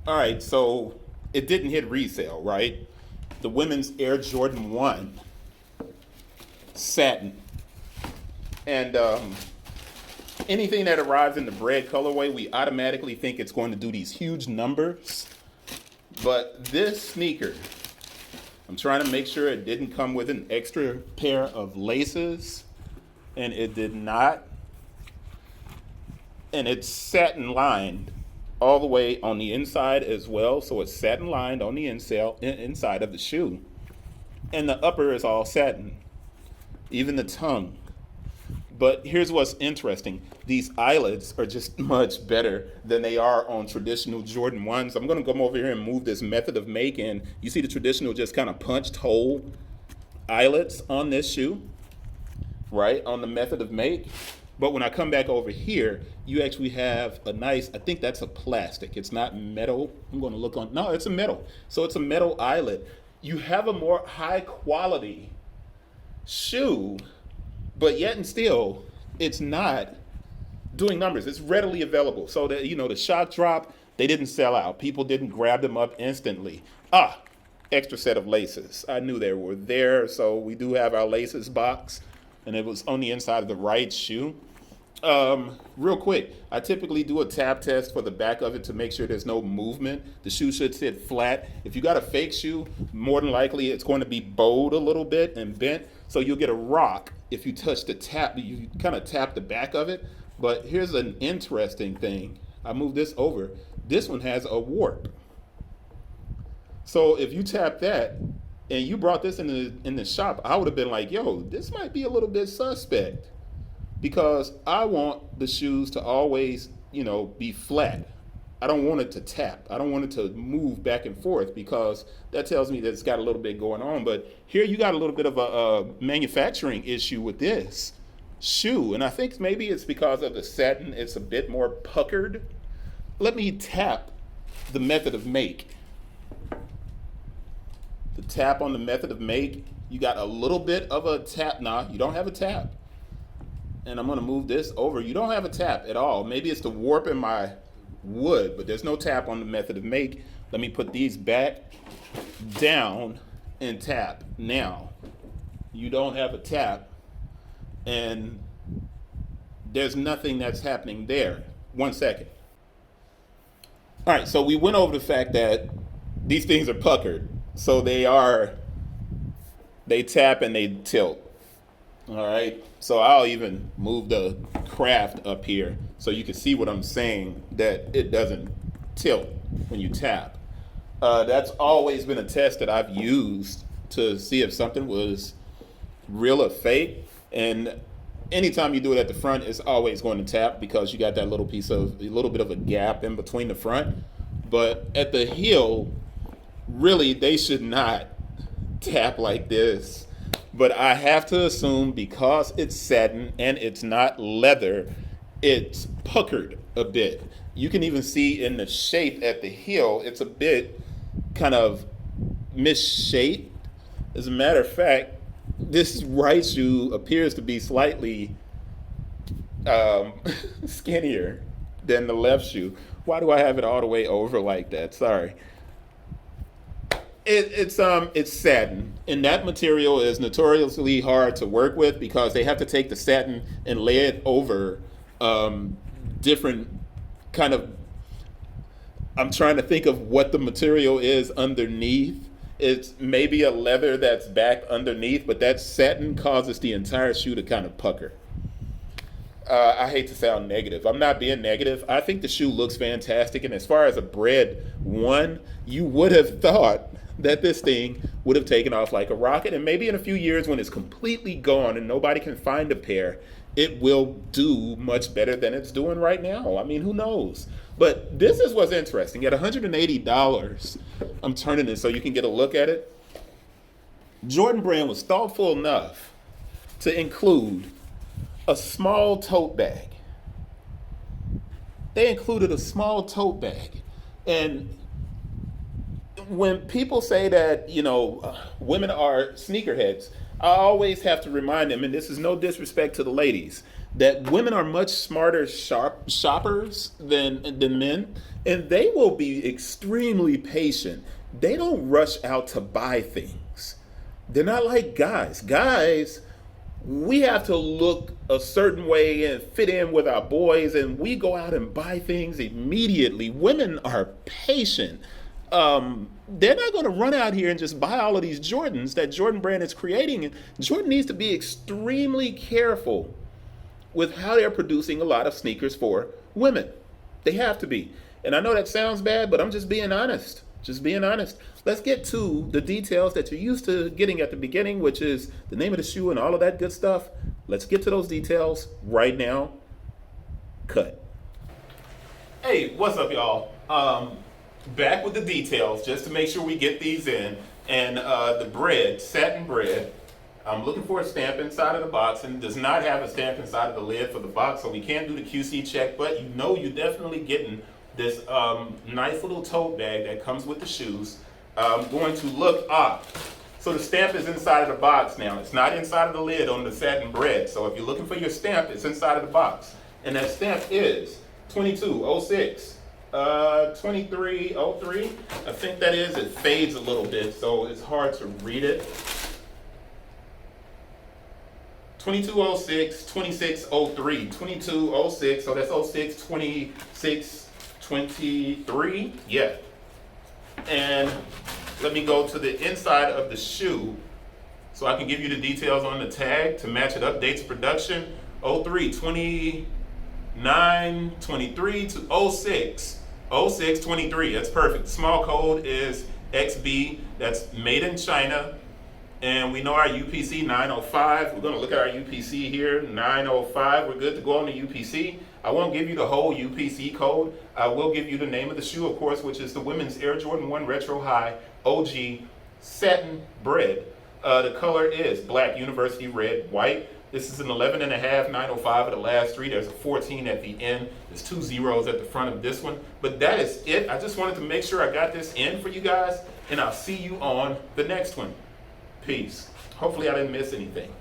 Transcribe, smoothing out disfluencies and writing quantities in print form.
All right, so it didn't hit resale, right? The women's Air Jordan 1 Satin. And anything that arrives in the Bred colorway, we automatically think it's going to do these huge numbers. But this sneaker, I'm trying to make sure it didn't come with an extra pair of laces, and it did not. And it's satin lined all the way on the inside as well. So it's satin lined on the inside of the shoe. And the upper is all satin, even the tongue. But here's what's interesting. These eyelets are just much better than they are on traditional Jordan 1s. I'm going to come over here and move this method of make in. You see the traditional just kind of punched hole eyelets on this shoe, right, on the method of make. But when I come back over here, you actually have a nice, I think that's a plastic. It's not metal. I'm going to look on, no, it's a metal. So it's a metal eyelet. You have a more high quality shoe, but yet and still, it's not doing numbers. It's readily available. So that, the shock drop, they didn't sell out. People didn't grab them up instantly. Extra set of laces. I knew they were there. So we do have our laces box, and it was on the inside of the right shoe. Real quick, I typically do a tap test for the back of it to make sure there's no movement. The shoe should sit flat. If you got a fake shoe, more than likely it's going to be bowed a little bit and bent. So you'll get a rock if you touch the tap, you kind of tap the back of it. But here's an interesting thing. I move this over. This one has a warp. So if you tap that and you brought this in the shop, I would have been like, yo, this might be a little bit suspect, because I want the shoes to always, be flat. I don't want it to tap. I don't want it to move back and forth, because that tells me that it's got a little bit going on. But here you got a little bit of a manufacturing issue with this shoe. And I think maybe it's because of the satin. It's a bit more puckered. Let me tap the method of make. The tap on the method of make, you got a little bit of a tap. Nah, you don't have a tap. And I'm gonna move this over. You don't have a tap at all. Maybe it's the warp in my wood, but there's no tap on the method of make. Let me put these back down and tap. Now, you don't have a tap, and there's nothing that's happening there. 1 second. All right, so we went over the fact that these things are puckered. So they tap and they tilt. All right, so I'll even move the craft up here so you can see what I'm saying, that it doesn't tilt when you tap. That's always been a test that I've used to see if something was real or fake. And anytime you do it at the front, it's always going to tap, because you got that little bit of a gap in between the front. But at the heel, really, they should not tap like this. But I have to assume, because it's satin and it's not leather, it's puckered a bit. You can even see in the shape at the heel, it's a bit kind of misshaped. As a matter of fact, this right shoe appears to be slightly skinnier than the left shoe. Why do I have it all the way over like that? Sorry. It's satin, and that material is notoriously hard to work with, because they have to take the satin and lay it over different kind of. I'm trying to think of what the material is underneath. It's maybe a leather that's back underneath, but that satin causes the entire shoe to kind of pucker. I hate to sound negative. I'm not being negative. I think the shoe looks fantastic, and as far as a Bred 1, you would have thought that this thing would have taken off like a rocket, and maybe in a few years, when it's completely gone and nobody can find a pair, it will do much better than it's doing right now. I mean, who knows? But this is what's interesting. At $180, I'm turning it so you can get a look at it. Jordan Brand was thoughtful enough to include a small tote bag. They included a small tote bag. And when people say that, women are sneakerheads, I always have to remind them, and this is no disrespect to the ladies, that women are much smarter shoppers than men, and they will be extremely patient. They don't rush out to buy things. They're not like guys. Guys, we have to look a certain way and fit in with our boys, and we go out and buy things immediately. Women are patient. They're not going to run out here and just buy all of these Jordans that Jordan Brand is creating. And Jordan needs to be extremely careful with how they're producing a lot of sneakers for women. They have to be. And I know that sounds bad, but I'm just being honest. Just being honest. Let's get to the details that you're used to getting at the beginning, which is the name of the shoe and all of that good stuff. Let's get to those details right now. Cut. Hey, what's up, y'all? Back with the details just to make sure we get these in. And the Bred, Satin Bred, I'm looking for a stamp inside of the box, and does not have a stamp inside of the lid for the box, so we can't do the QC check, but you know you're definitely getting this nice little tote bag that comes with the shoes. Going to look up. So the stamp is inside of the box now. It's not inside of the lid on the Satin Bred. So if you're looking for your stamp, it's inside of the box. And that stamp is 2206. 2303. I think that is. It fades a little bit, so it's hard to read it. 2206, 2603, 2206, so that's 06, 26, 23, yeah. And let me go to the inside of the shoe so I can give you the details on the tag to match it up. Dates of production, 03, 29, 23 to 06, 06, 23, that's perfect. Small code is XB, that's made in China. And we know our UPC 905. We're going to look at our UPC here, 905. We're good to go on the UPC. I won't give you the whole UPC code. I will give you the name of the shoe, of course, which is the Women's Air Jordan 1 Retro High OG Satin Bred. The color is black, university red, white. This is an 11.5, 905 of the last three. There's a 14 at the end. There's 2 zeros at the front of this one. But that is it. I just wanted to make sure I got this in for you guys, and I'll see you on the next one. Peace. Hopefully I didn't miss anything.